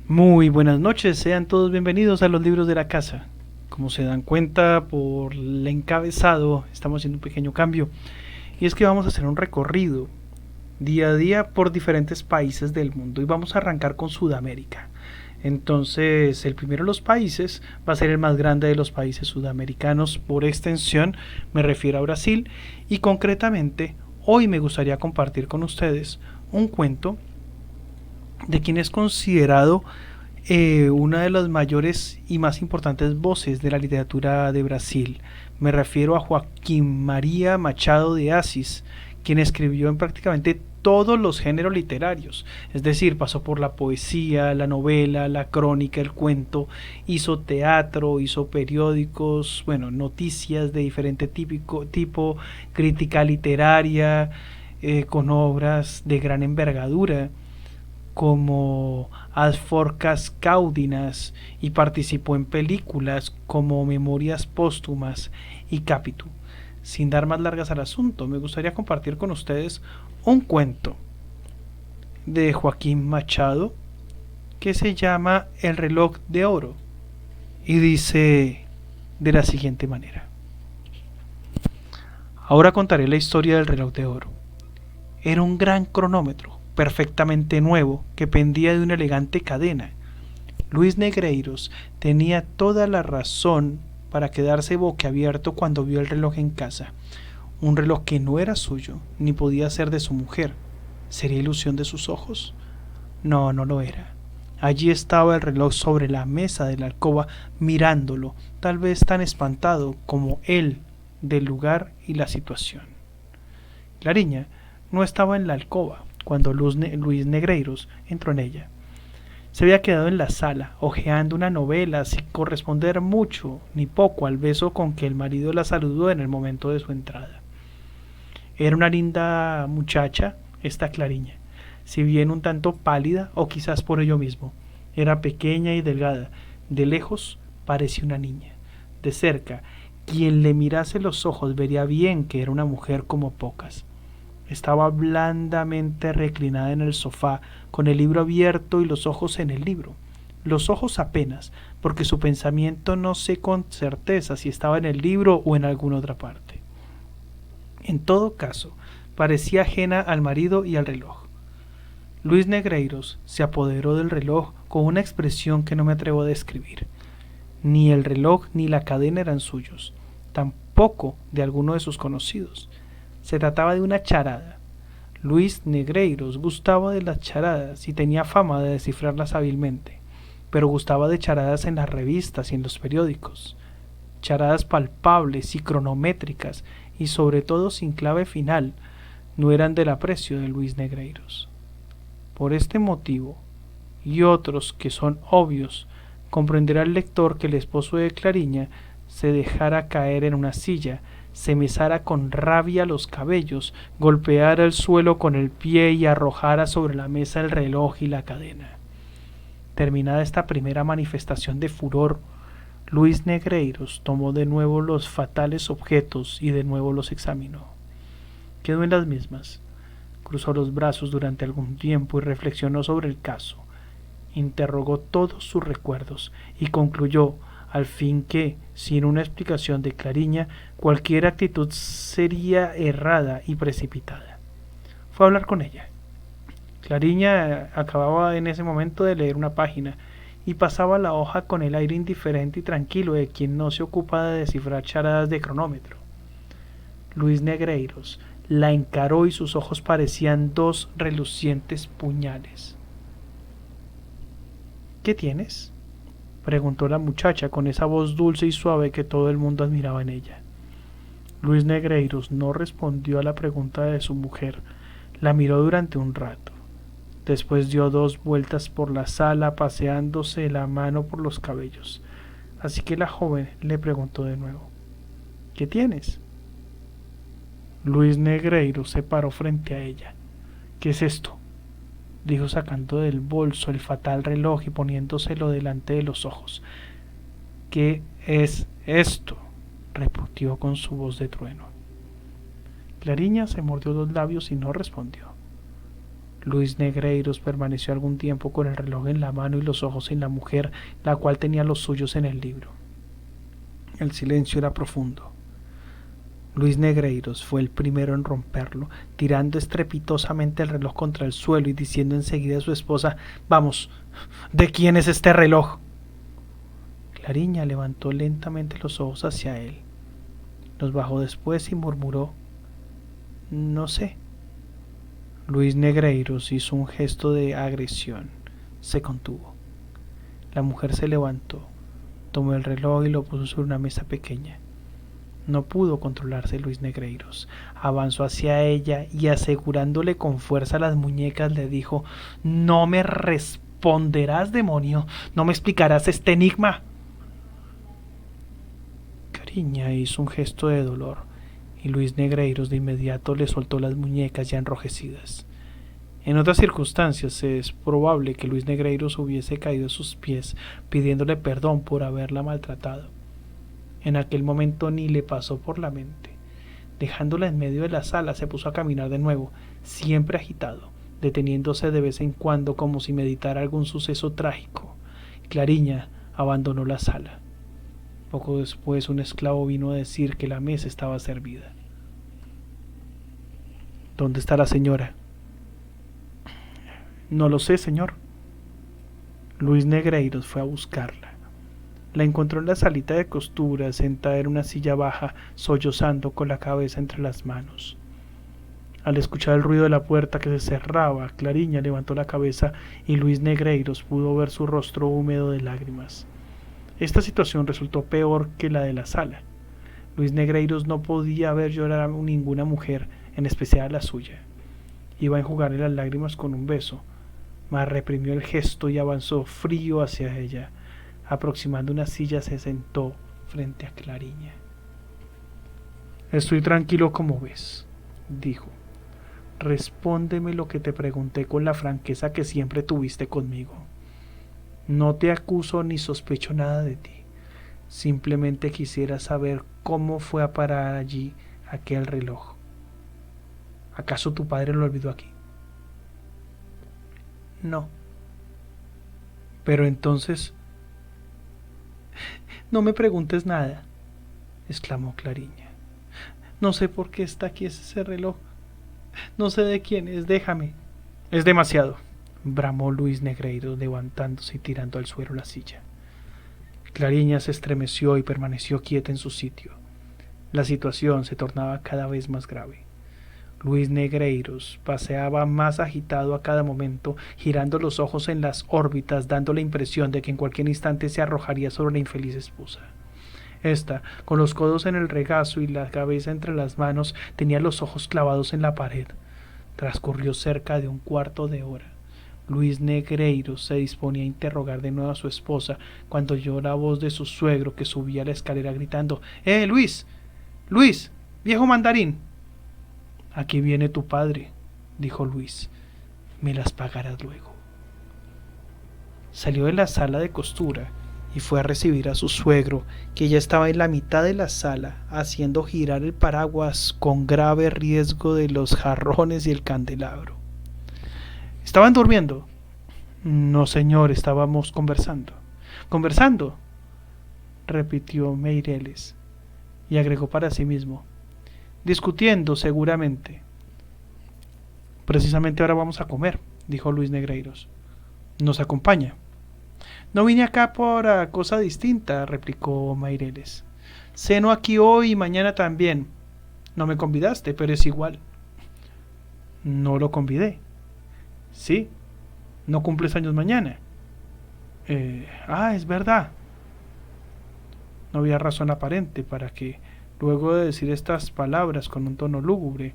Muy buenas noches, sean todos bienvenidos a los libros de la casa. Como se dan cuenta por el encabezado, estamos haciendo un pequeño cambio. Y es que vamos a hacer un recorrido día a día por diferentes países del mundo. Y vamos a arrancar con Sudamérica. Entonces, el primero de los países va a ser el más grande de los países sudamericanos por extensión, me refiero a Brasil. Y concretamente, hoy me gustaría compartir con ustedes un cuento de quien es considerado una de las mayores y más importantes voces de la literatura de Brasil. Me refiero a Joaquim María Machado de Assis, quien escribió en prácticamente todos los géneros literarios, es decir, pasó por la poesía, la novela, la crónica, el cuento, hizo teatro, hizo periódicos, bueno, noticias de diferente tipo, crítica literaria, con obras de gran envergadura como As Forcas Caudinas y participó en películas como Memorias Póstumas y Capitu. Sin dar más largas al asunto, me gustaría compartir con ustedes un cuento de Joaquín Machado que se llama El reloj de oro y dice de la siguiente manera. Ahora contaré la historia del reloj de oro. Era un gran cronómetro, perfectamente nuevo, que pendía de una elegante cadena. Luis Negreiros tenía toda la razón para quedarse boquiabierto cuando vio el reloj en casa. Un reloj que no era suyo, ni podía ser de su mujer. ¿Sería ilusión de sus ojos? No, no lo era. Allí estaba el reloj sobre la mesa de la alcoba, mirándolo, tal vez tan espantado como él del lugar y la situación. Clariña no estaba en la alcoba cuando Luis Negreiros entró en ella. Se había quedado en la sala, hojeando una novela sin corresponder mucho ni poco al beso con que el marido la saludó en el momento de su entrada. Era una linda muchacha, esta Clariña, si bien un tanto pálida, o quizás por ello mismo. Era pequeña y delgada, de lejos parecía una niña. De cerca, quien le mirase los ojos vería bien que era una mujer como pocas. Estaba blandamente reclinada en el sofá, con el libro abierto y los ojos en el libro. Los ojos apenas, porque su pensamiento no sé con certeza si estaba en el libro o en alguna otra parte. En todo caso, parecía ajena al marido y al reloj. Luis Negreiros se apoderó del reloj con una expresión que no me atrevo a describir. Ni el reloj ni la cadena eran suyos, tampoco de alguno de sus conocidos. Se trataba de una charada. Luis Negreiros gustaba de las charadas y tenía fama de descifrarlas hábilmente, pero gustaba de charadas en las revistas y en los periódicos, charadas palpables y cronométricas y sobre todo sin clave final, no eran del aprecio de Luis Negreiros. Por este motivo, y otros que son obvios, comprenderá el lector que el esposo de Clariña se dejara caer en una silla, se mesara con rabia los cabellos, golpeara el suelo con el pie y arrojara sobre la mesa el reloj y la cadena. Terminada esta primera manifestación de furor, Luis Negreiros tomó de nuevo los fatales objetos y de nuevo los examinó. Quedó en las mismas. Cruzó los brazos durante algún tiempo y reflexionó sobre el caso. Interrogó todos sus recuerdos y concluyó al fin que, sin una explicación de Clariña, cualquier actitud sería errada y precipitada. Fue a hablar con ella. Clariña acababa en ese momento de leer una página y pasaba la hoja con el aire indiferente y tranquilo de quien no se ocupa de descifrar charadas de cronómetro. Luis Negreiros la encaró y sus ojos parecían dos relucientes puñales. ¿Qué tienes?, preguntó la muchacha con esa voz dulce y suave que todo el mundo admiraba en ella. Luis Negreiros no respondió a la pregunta de su mujer. La miró durante un rato. Después dio 2 vueltas por la sala, paseándose la mano por los cabellos. Así que la joven le preguntó de nuevo: ¿qué tienes? Luis Negreiros se paró frente a ella. ¿Qué es esto?, dijo sacando del bolso el fatal reloj y poniéndoselo delante de los ojos. ¿Qué es esto?, repitió con su voz de trueno. Clariña se mordió los labios y no respondió. Luis Negreiros permaneció algún tiempo con el reloj en la mano y los ojos en la mujer, la cual tenía los suyos en el libro. El silencio era profundo. Luis Negreiros fue el primero en romperlo, tirando estrepitosamente el reloj contra el suelo y diciendo enseguida a su esposa: «Vamos, ¿de quién es este reloj?». Clariña levantó lentamente los ojos hacia él, los bajó después y murmuró: «No sé». Luis Negreiros hizo un gesto de agresión. Se contuvo. La mujer se levantó, tomó el reloj y lo puso sobre una mesa pequeña. No pudo controlarse Luis Negreiros. Avanzó hacia ella y, asegurándole con fuerza las muñecas, le dijo: «¿No me responderás, demonio? ¿No me explicarás este enigma?». Clariña hizo un gesto de dolor y Luis Negreiros de inmediato le soltó las muñecas ya enrojecidas. En otras circunstancias es probable que Luis Negreiros hubiese caído a sus pies pidiéndole perdón por haberla maltratado. En aquel momento ni le pasó por la mente. Dejándola en medio de la sala, se puso a caminar de nuevo, siempre agitado, deteniéndose de vez en cuando como si meditara algún suceso trágico. Clariña abandonó la sala. Poco después un esclavo vino a decir que la mesa estaba servida. «¿Dónde está la señora?». «No lo sé, señor». Luis Negreiros fue a buscarla. La encontró en la salita de costura, sentada en una silla baja, sollozando con la cabeza entre las manos. Al escuchar el ruido de la puerta que se cerraba, Clariña levantó la cabeza y Luis Negreiros pudo ver su rostro húmedo de lágrimas. Esta situación resultó peor que la de la sala. Luis Negreiros no podía ver llorar a ninguna mujer, en especial a la suya. Iba a enjugarle las lágrimas con un beso, mas reprimió el gesto y avanzó frío hacia ella. Aproximando una silla, se sentó frente a Clariña. «Estoy tranquilo, como ves», dijo. «Respóndeme lo que te pregunté con la franqueza que siempre tuviste conmigo. No te acuso ni sospecho nada de ti. Simplemente quisiera saber cómo fue a parar allí aquel reloj. ¿Acaso tu padre lo olvidó aquí?». «No». «Pero entonces…». «No me preguntes nada», exclamó Clariña. «No sé por qué está aquí ese reloj. No sé de quién es, déjame». «Es demasiado», bramó Luis Negreiros, levantándose y tirando al suelo la silla. Clariña se estremeció y permaneció quieta en su sitio. La situación se tornaba cada vez más grave. Luis Negreiros paseaba más agitado a cada momento, girando los ojos en las órbitas, dando la impresión de que en cualquier instante se arrojaría sobre la infeliz esposa. Esta, con los codos en el regazo y la cabeza entre las manos, tenía los ojos clavados en la pared. Transcurrió cerca de un cuarto de hora. Luis Negreiros se disponía a interrogar de nuevo a su esposa cuando oyó la voz de su suegro, que subía la escalera gritando: Luis! ¡Luis! ¡Viejo mandarín!». «Aquí viene tu padre», dijo Luis. «Me las pagarás luego». Salió de la sala de costura y fue a recibir a su suegro, que ya estaba en la mitad de la sala, haciendo girar el paraguas con grave riesgo de los jarrones y el candelabro. «¿Estaban durmiendo?». «No, señor, estábamos conversando». «¿Conversando?», repitió Meireles, y agregó para sí mismo: «discutiendo, seguramente». «Precisamente ahora vamos a comer», dijo Luis Negreiros. «¿Nos acompaña?». «No vine acá por cosa distinta», replicó Meireles. «Ceno aquí hoy y mañana también. No me convidaste, pero es igual». «No lo convidé». «Sí. ¿No cumples años mañana?». Es verdad». No había razón aparente para que, luego de decir estas palabras con un tono lúgubre,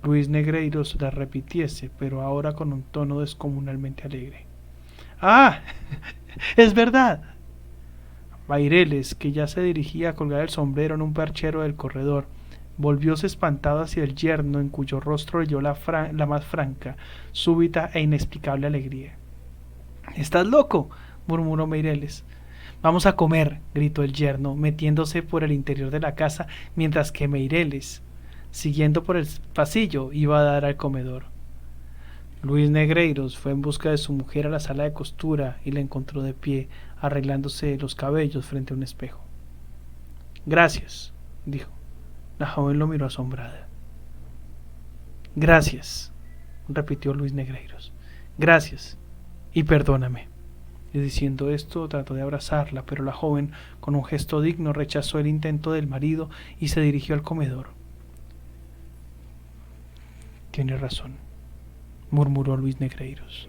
Luis Negreiros las repitiese, pero ahora con un tono descomunalmente alegre. «¡Ah! ¡Es verdad!». Meireles, que ya se dirigía a colgar el sombrero en un perchero del corredor, volvióse espantado hacia el yerno, en cuyo rostro leyó la más franca, súbita e inexplicable alegría. «¿Estás loco?», murmuró Meireles. «Vamos a comer», gritó el yerno, metiéndose por el interior de la casa, mientras que Meireles, siguiendo por el pasillo, iba a dar al comedor. Luis Negreiros fue en busca de su mujer a la sala de costura y la encontró de pie, arreglándose los cabellos frente a un espejo. Gracias, dijo. La joven lo miró asombrada. Gracias, repitió Luis Negreiros. Gracias y perdóname. Y diciendo esto trató de abrazarla, pero la joven, con un gesto digno, rechazó el intento del marido y se dirigió al comedor. Tiene razón, murmuró Luis Negreiros.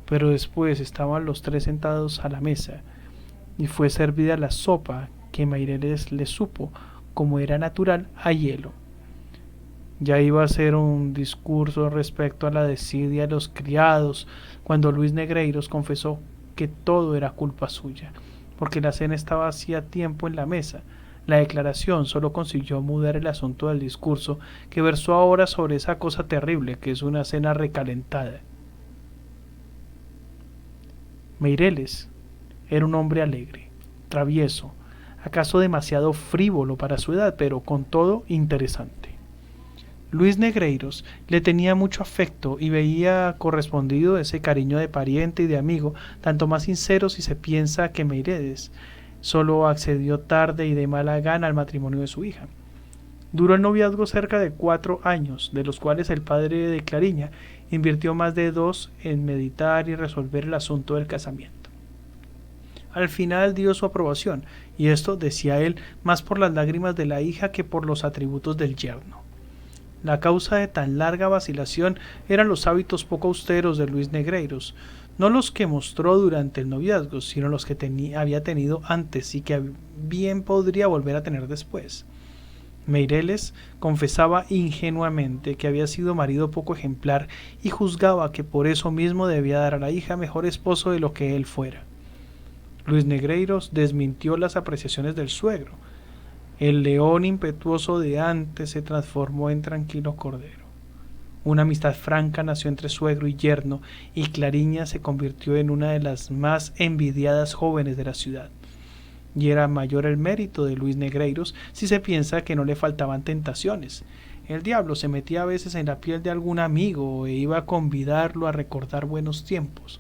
Pero después estaban los tres sentados a la mesa y fue servida la sopa que Meireles le supo, como era natural, a hielo. Ya iba a hacer un discurso respecto a la desidia de los criados cuando Luis Negreiros confesó que todo era culpa suya, porque la cena estaba hacía tiempo en la mesa. La declaración solo consiguió mudar el asunto del discurso, que versó ahora sobre esa cosa terrible que es una cena recalentada. Meireles era un hombre alegre, travieso, acaso demasiado frívolo para su edad, pero con todo interesante. Luis Negreiros le tenía mucho afecto y veía correspondido ese cariño de pariente y de amigo, tanto más sincero si se piensa que Meireles solo accedió tarde y de mala gana al matrimonio de su hija. Duró el noviazgo cerca de 4 años, de los cuales el padre de Clariña invirtió más de 2 en meditar y resolver el asunto del casamiento. Al final dio su aprobación, y esto, decía él, más por las lágrimas de la hija que por los atributos del yerno. La causa de tan larga vacilación eran los hábitos poco austeros de Luis Negreiros, no los que mostró durante el noviazgo, sino los que había tenido antes y que bien podría volver a tener después. Meireles confesaba ingenuamente que había sido marido poco ejemplar y juzgaba que por eso mismo debía dar a la hija mejor esposo de lo que él fuera. Luis Negreiros desmintió las apreciaciones del suegro. El león impetuoso de antes se transformó en tranquilo cordero. Una amistad franca nació entre suegro y yerno, y Clariña se convirtió en una de las más envidiadas jóvenes de la ciudad. Y era mayor el mérito de Luis Negreiros si se piensa que no le faltaban tentaciones. El diablo se metía a veces en la piel de algún amigo e iba a convidarlo a recordar buenos tiempos.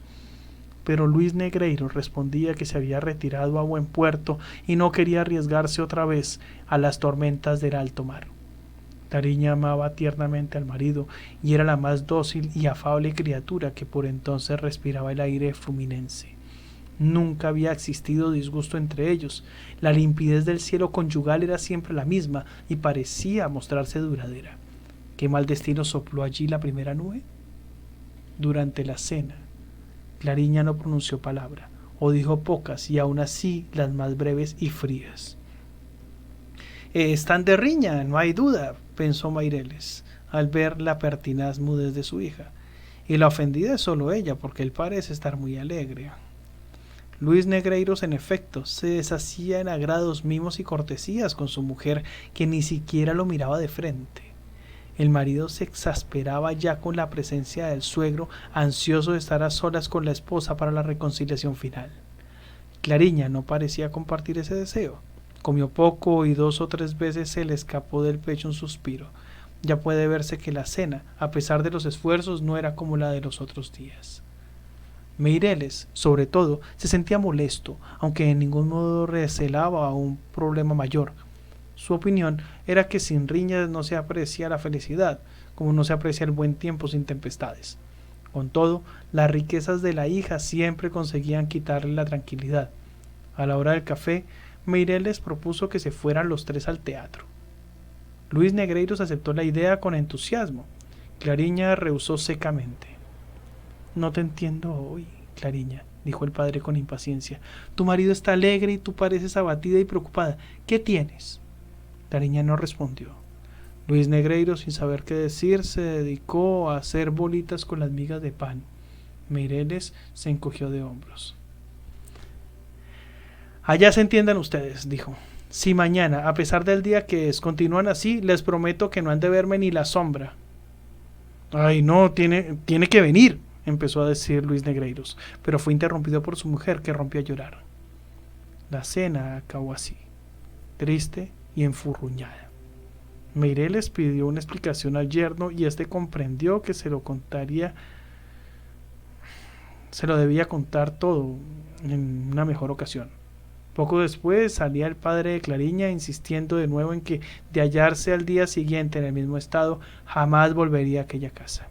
Pero Luis Negreiros respondía que se había retirado a buen puerto y no quería arriesgarse otra vez a las tormentas del alto mar. Clariña amaba tiernamente al marido y era la más dócil y afable criatura que por entonces respiraba el aire fluminense. Nunca había existido disgusto entre ellos. La limpidez del cielo conyugal era siempre la misma y parecía mostrarse duradera. ¿Qué mal destino sopló allí la primera nube? Durante la cena, Clariña no pronunció palabra, o dijo pocas, y aun así las más breves y frías. Están de riña, no hay duda, pensó Meireles, al ver la pertinaz mudez de su hija, y la ofendida es solo ella, porque él parece estar muy alegre. Luis Negreiros, en efecto, se deshacía en agrados, mimos y cortesías con su mujer, que ni siquiera lo miraba de frente. El marido se exasperaba ya con la presencia del suegro, ansioso de estar a solas con la esposa para la reconciliación final. Clariña no parecía compartir ese deseo. Comió poco y 2 o 3 veces se le escapó del pecho un suspiro. Ya puede verse que la cena, a pesar de los esfuerzos, no era como la de los otros días. Meireles, sobre todo, se sentía molesto, aunque en ningún modo recelaba un problema mayor. Su opinión era que sin riñas no se aprecia la felicidad, como no se aprecia el buen tiempo sin tempestades. Con todo, las riquezas de la hija siempre conseguían quitarle la tranquilidad. A la hora del café, Meireles propuso que se fueran los 3 al teatro. Luis Negreiros aceptó la idea con entusiasmo. Clariña rehusó secamente. No te entiendo hoy, Clariña, dijo el padre con impaciencia. Tu marido está alegre y tú pareces abatida y preocupada. ¿Qué tienes? Clariña no respondió. Luis Negreiros, sin saber qué decir, se dedicó a hacer bolitas con las migas de pan. Meireles se encogió de hombros. Allá se entiendan ustedes, dijo. Si mañana, a pesar del día que es, continúan así, les prometo que no han de verme ni la sombra. Ay, no, tiene que venir, empezó a decir Luis Negreiros, pero fue interrumpido por su mujer, que rompió a llorar. La cena acabó así, triste y enfurruñada. Meireles pidió una explicación al yerno y éste comprendió que se lo debía contar todo en una mejor ocasión. Poco después salía el padre de Clariña insistiendo de nuevo en que, de hallarse al día siguiente en el mismo estado, jamás volvería a aquella casa,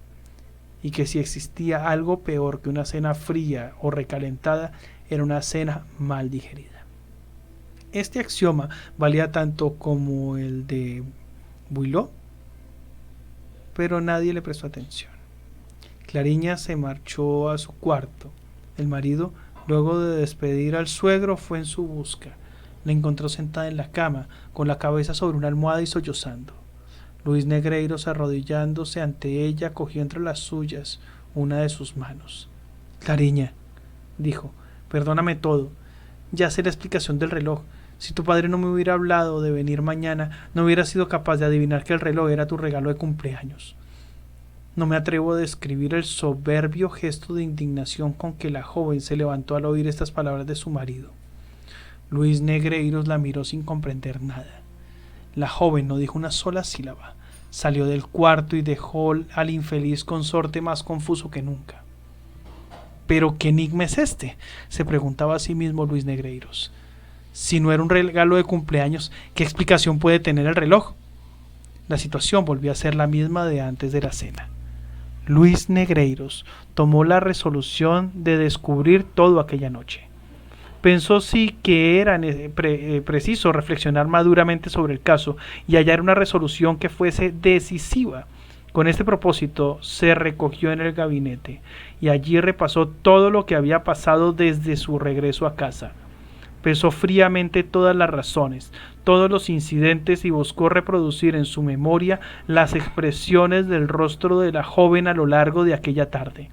y que si existía algo peor que una cena fría o recalentada, era una cena mal digerida. Este axioma valía tanto como el de Boileau, pero nadie le prestó atención. Clariña se marchó a su cuarto. El marido, luego de despedir al suegro, fue en su busca. La encontró sentada en la cama, con la cabeza sobre una almohada y sollozando. Luis Negreiros, arrodillándose ante ella, cogió entre las suyas una de sus manos. Clariña, dijo, perdóname todo. Ya sé la explicación del reloj. Si tu padre no me hubiera hablado de venir mañana, no hubiera sido capaz de adivinar que el reloj era tu regalo de cumpleaños. No me atrevo a describir el soberbio gesto de indignación con que la joven se levantó al oír estas palabras de su marido. Luis Negreiros la miró sin comprender nada. La joven no dijo una sola sílaba. Salió del cuarto y dejó al infeliz consorte más confuso que nunca. ¿Pero qué enigma es este?, se preguntaba a sí mismo Luis Negreiros. Si no era un regalo de cumpleaños, ¿qué explicación puede tener el reloj? La situación volvió a ser la misma de antes de la cena. Luis Negreiros tomó la resolución de descubrir todo aquella noche. Pensó sí que era preciso reflexionar maduramente sobre el caso y hallar una resolución que fuese decisiva. Con este propósito se recogió en el gabinete y allí repasó todo lo que había pasado desde su regreso a casa. Pensó fríamente todas las razones, todos los incidentes y buscó reproducir en su memoria las expresiones del rostro de la joven a lo largo de aquella tarde.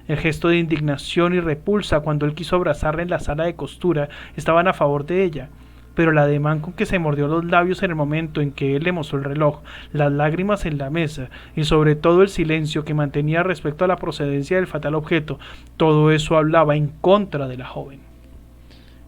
El gesto de indignación y repulsa cuando él quiso abrazarla en la sala de costura estaban a favor de ella, pero el ademán con que se mordió los labios en el momento en que él le mostró el reloj, las lágrimas en la mesa y sobre todo el silencio que mantenía respecto a la procedencia del fatal objeto, todo eso hablaba en contra de la joven.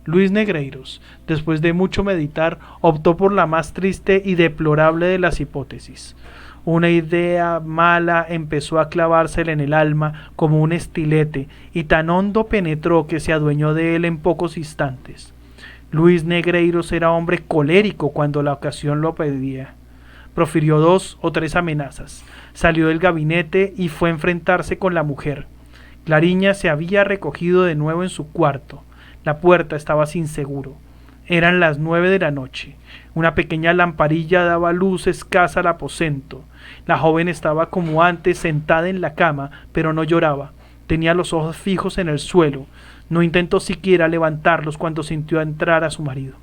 Luis Negreiros, después de mucho meditar, optó por la más triste y deplorable de las hipótesis. Una idea mala empezó a clavársele en el alma como un estilete y tan hondo penetró que se adueñó de él en pocos instantes. Luis Negreiros era hombre colérico cuando la ocasión lo pedía. Profirió 2 o 3 amenazas, salió del gabinete y fue a enfrentarse con la mujer. Clariña se había recogido de nuevo en su cuarto. La puerta estaba sin seguro. Eran las 9 de la noche. Una pequeña lamparilla daba luz escasa al aposento. La joven estaba como antes sentada en la cama, pero no lloraba. Tenía los ojos fijos en el suelo. No intentó siquiera levantarlos cuando sintió entrar a su marido.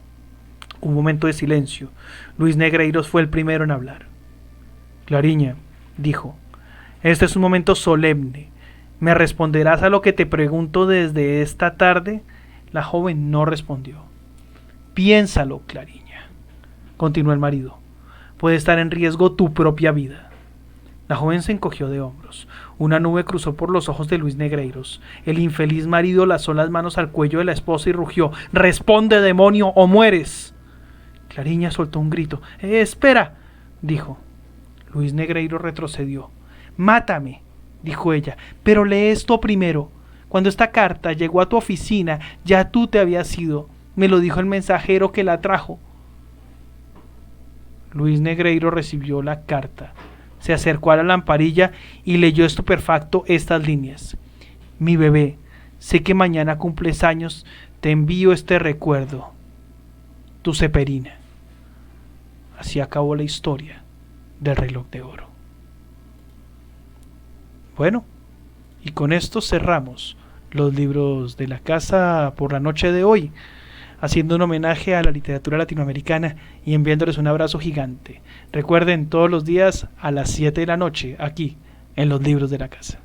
Un momento de silencio. Luis Negreiros fue el primero en hablar. Clariña, dijo, este es un momento solemne. ¿Me responderás a lo que te pregunto desde esta tarde? La joven no respondió. Piénsalo, Clariña, continuó el marido. Puede estar en riesgo tu propia vida. La joven se encogió de hombros. Una nube cruzó por los ojos de Luis Negreiros. El infeliz marido lanzó las manos al cuello de la esposa y rugió: «¡Responde, demonio, o mueres!». Clariña soltó un grito. «¡Espera!», dijo. Luis Negreiros retrocedió. «Mátame», dijo ella, «pero lee esto primero. Cuando esta carta llegó a tu oficina, ya tú te habías ido. Me lo dijo el mensajero que la trajo». Luis Negreiros recibió la carta. Se acercó a la lamparilla y leyó estupefacto estas líneas: «Mi bebé, sé que mañana cumples años, te envío este recuerdo. Tu Ceperina». Así acabó la historia del reloj de oro. Bueno, y con esto cerramos los libros de la casa por la noche de hoy, haciendo un homenaje a la literatura latinoamericana y enviándoles un abrazo gigante. Recuerden, todos los días a las 7 de la noche, aquí, en los libros de la casa.